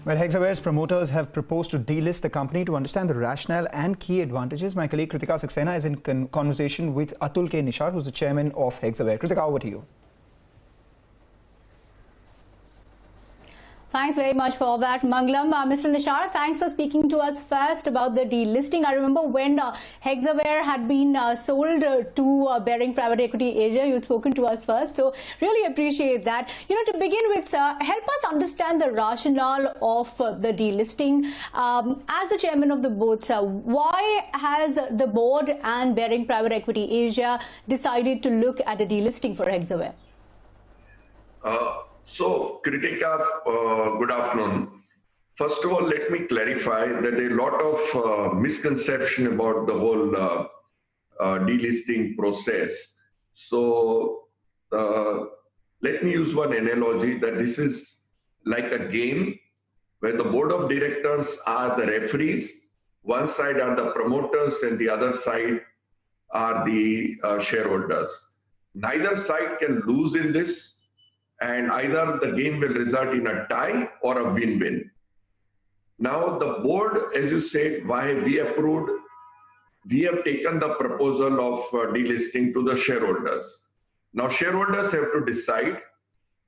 Well, Hexaware's promoters have proposed to delist the company. To understand the rationale and key advantages, my colleague Kritika Saxena is in conversation with Atul K. Nishar, who's the chairman of Hexaware. Kritika, over to you. Thanks very much for that, Mangalam. Mr. Nishar, thanks for speaking to us first about the delisting. I remember when Hexaware had been sold to Baring Private Equity Asia, you've spoken to us first. So really appreciate that. To begin with, help us understand the rationale of the delisting. As the chairman of the board, sir, why has the board and Baring Private Equity Asia decided to look at a delisting for Hexaware? So, Kritika, good afternoon. First of all, let me clarify that there are a lot of misconception about the whole delisting process. So, let me use one analogy that this is like a game where the board of directors are the referees, one side are the promoters and the other side are the shareholders. Neither side can lose in this, and either the game will result in a tie or a win-win. Now, the board, as you said, why we approved, we have taken the proposal of delisting to the shareholders. Now, shareholders have to decide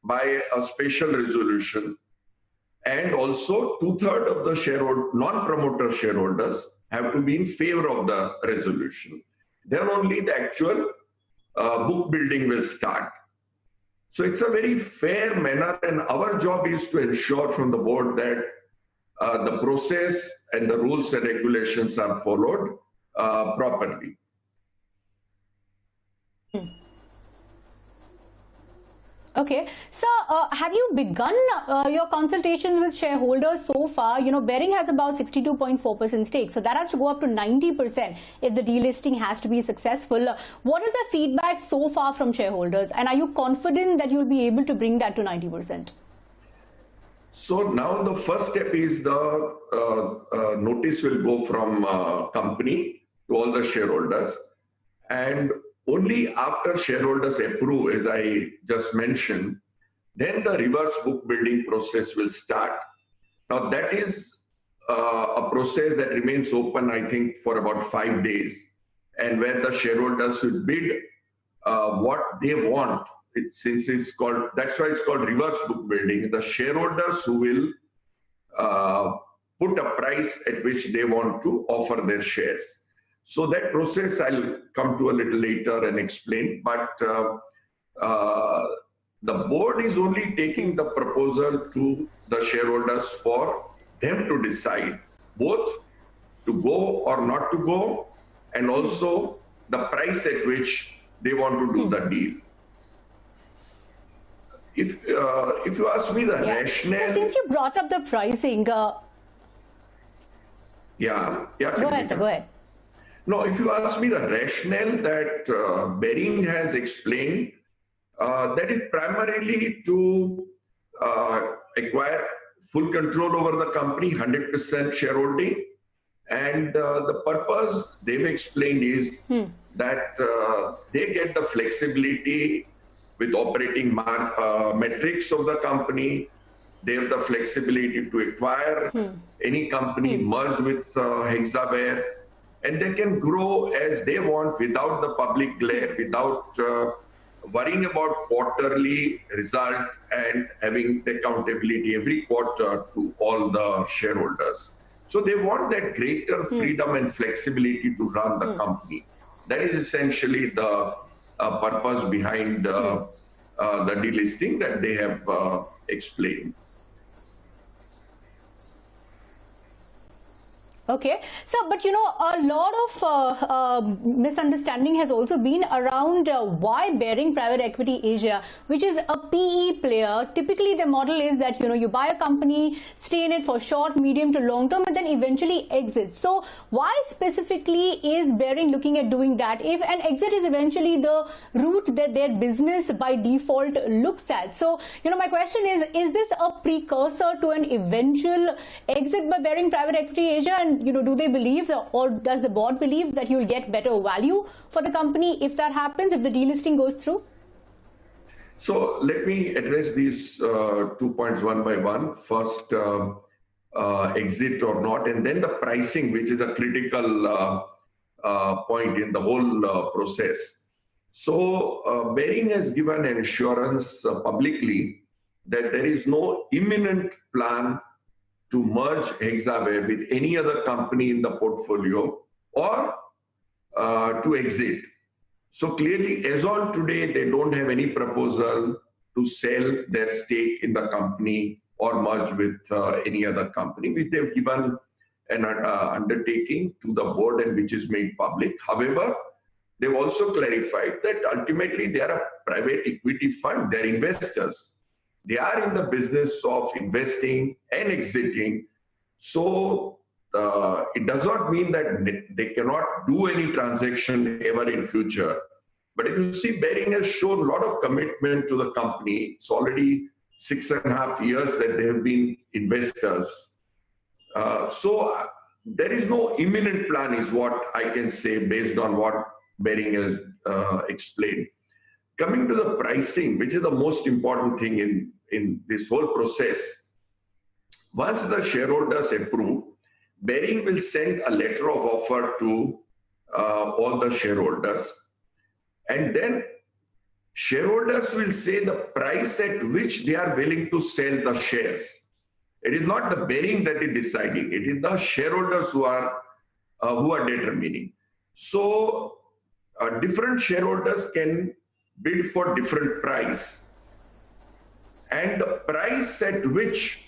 by a special resolution, and also 2/3 of the non-promoter shareholders have to be in favor of the resolution. Then only the actual book building will start. So it's a very fair manner, and our job is to ensure from the board that the process and the rules and regulations are followed properly. Okay, so have you begun your consultations with shareholders so far? Baring has about 62.4% stake, so that has to go up to 90% if the delisting has to be successful. What is the feedback so far from shareholders, and are you confident that you'll be able to bring that to 90%? So now the first step is the notice will go from company to all the shareholders, and only after shareholders approve, as I just mentioned, then the reverse book building process will start. Now that is a process that remains open, I think, for about 5 days, and where the shareholders will bid what they want. Since it's called, that's why it's called reverse book building. The shareholders who will put a price at which they want to offer their shares. So that process I'll come to a little later and explain, but the board is only taking the proposal to the shareholders for them to decide both to go or not to go, and also the price at which they want to do the deal. If you ask me the rationale... So since you brought up the pricing... Go ahead. No, if you ask me the rationale that Baring has explained, that is primarily to acquire full control over the company, 100% shareholding. And the purpose they've explained is that they get the flexibility with operating metrics of the company. They have the flexibility to acquire any company, merge with Hexaware, and they can grow as they want without the public glare, without worrying about quarterly result and having the accountability every quarter to all the shareholders. So they want that greater freedom and flexibility to run the company. That is essentially the purpose behind the delisting that they have explained. Okay, so but a lot of misunderstanding has also been around why Baring Private Equity Asia, which is a PE player, typically the model is that you buy a company, stay in it for short, medium to long term, and then eventually exit. So why specifically is Baring looking at doing that if an exit is eventually the route that their business by default looks at? So my question is this a precursor to an eventual exit by Baring Private Equity Asia? And do they believe, or does the board believe that you'll get better value for the company if that happens, if the delisting goes through? So let me address these 2 points one by one. First, exit or not, and then the pricing, which is a critical point in the whole process. So Baring has given an assurance publicly that there is no imminent plan to merge Hexaware with any other company in the portfolio or to exit. So clearly, as on today, they don't have any proposal to sell their stake in the company or merge with any other company, which they've given an undertaking to the board and which is made public. However, they've also clarified that ultimately they are a private equity fund, they're investors. They are in the business of investing and exiting. So it does not mean that they cannot do any transaction ever in future. But if you see, Baring has shown a lot of commitment to the company. It's already 6.5 years that they have been investors. So there is no imminent plan is what I can say based on what Baring has explained. Coming to the pricing, which is the most important thing in this whole process, once the shareholders approve, Baring will send a letter of offer to all the shareholders. And then shareholders will say the price at which they are willing to sell the shares. It is not the Baring that is deciding. It is the shareholders who are determining. So different shareholders can bid for different price. And the price at which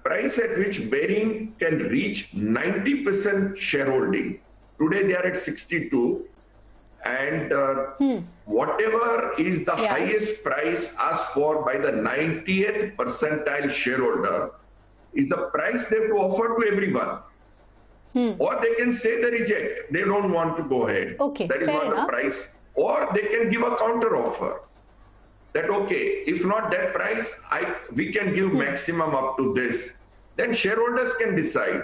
price at which Baring can reach 90% shareholding. Today they are at 62, and whatever is the highest price asked for by the 90th percentile shareholder is the price they have to offer to everyone. Or they can say they reject. They don't want to go ahead. Okay, that is fair not enough. the price. Or they can give a counter offer. That okay, if not that price, we can give maximum up to this. Then shareholders can decide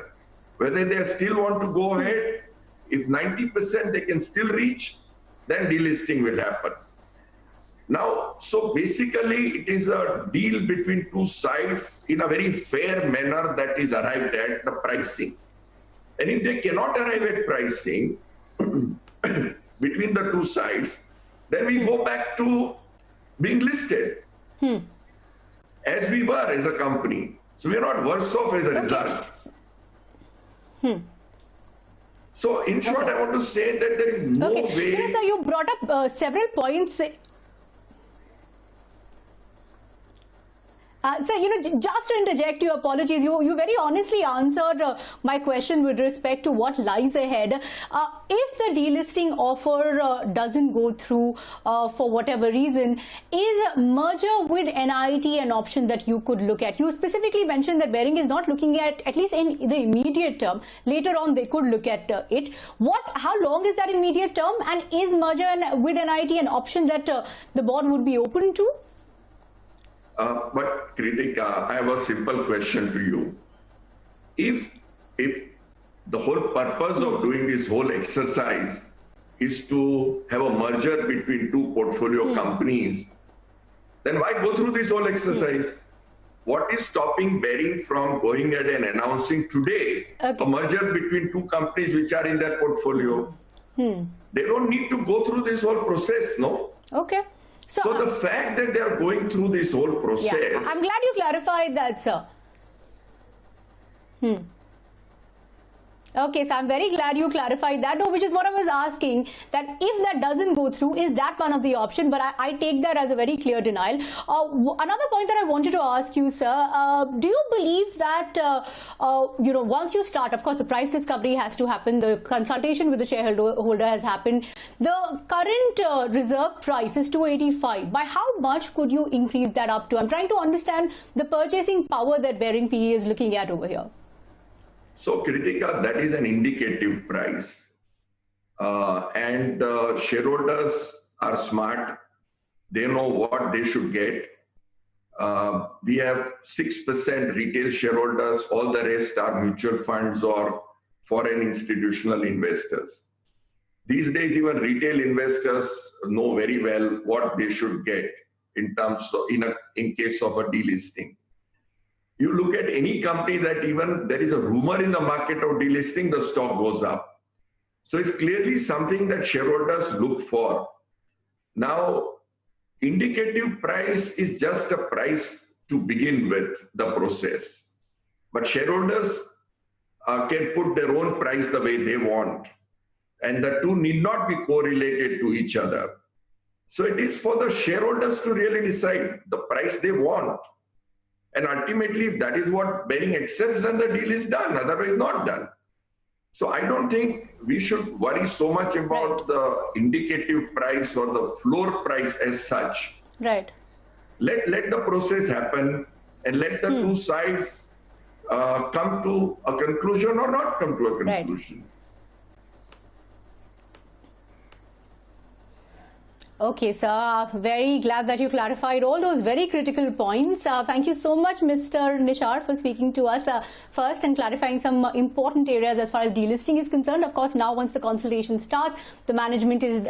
whether they still want to go ahead. If 90% they can still reach, then delisting will happen. Now, so basically it is a deal between two sides in a very fair manner that is arrived at the pricing. And if they cannot arrive at pricing between the two sides, then we go back to being listed as we were as a company. So we are not worse off as a result. So in short, I want to say that there is no way. You know, sir, you brought up several points. Sir, you know, just to interject your apologies, you very honestly answered my question with respect to what lies ahead. If the delisting offer doesn't go through for whatever reason, is merger with NIIT an option that you could look at? You specifically mentioned that Baring is not looking at least in the immediate term. Later on, they could look at it. How long is that immediate term? And is merger with NIIT an option that the board would be open to? But Kritika, I have a simple question to you. If the whole purpose of doing this whole exercise is to have a merger between two portfolio companies, then why go through this whole exercise? What is stopping Baring from going ahead and announcing today a merger between two companies which are in their portfolio? They don't need to go through this whole process, no? Okay. So the fact that they are going through this whole process... Yeah, I'm glad you clarified that, sir. Okay, so I'm very glad you clarified that, which is what I was asking, that if that doesn't go through, is that one of the option? But I take that as a very clear denial. Another point that I wanted to ask you, sir, do you believe that, you know, once you start, of course, the price discovery has to happen, the consultation with the shareholder has happened, the current reserve price is 285. By how much could you increase that up to? I'm trying to understand the purchasing power that Baring PE is looking at over here. So, Kritika, that is an indicative price. And shareholders are smart. They know what they should get. We have 6% retail shareholders. All the rest are mutual funds or foreign institutional investors. These days, even retail investors know very well what they should get in terms of in case of a delisting. You look at any company that even there is a rumor in the market of delisting, the stock goes up. So it's clearly something that shareholders look for. Now, indicative price is just a price to begin with the process. But shareholders can put their own price the way they want. And the two need not be correlated to each other. So it is for the shareholders to really decide the price they want. And ultimately, if that is what Baring accepts, then the deal is done, otherwise not done. So I don't think we should worry so much about the indicative price or the floor price as such. Right. Let the process happen and let the two sides come to a conclusion or not come to a conclusion. Right. Okay, sir. Very glad that you clarified all those very critical points. Thank you so much, Mr. Nishar, for speaking to us first and clarifying some important areas as far as delisting is concerned. Of course, now once the consultation starts, the management is,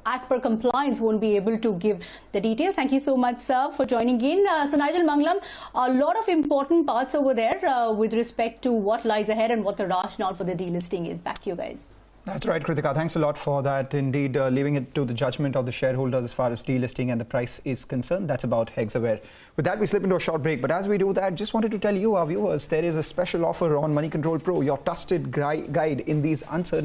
as per compliance, won't be able to give the details. Thank you so much, sir, for joining in. So, Nigel Mangalam, a lot of important parts over there with respect to what lies ahead and what the rationale for the delisting is. Back to you guys. That's right, Kritika. Thanks a lot for that. Indeed, leaving it to the judgment of the shareholders as far as delisting and the price is concerned. That's about Hexaware. With that, we slip into a short break. But as we do that, just wanted to tell you, our viewers, there is a special offer on Money Control Pro, your trusted guide in these uncertain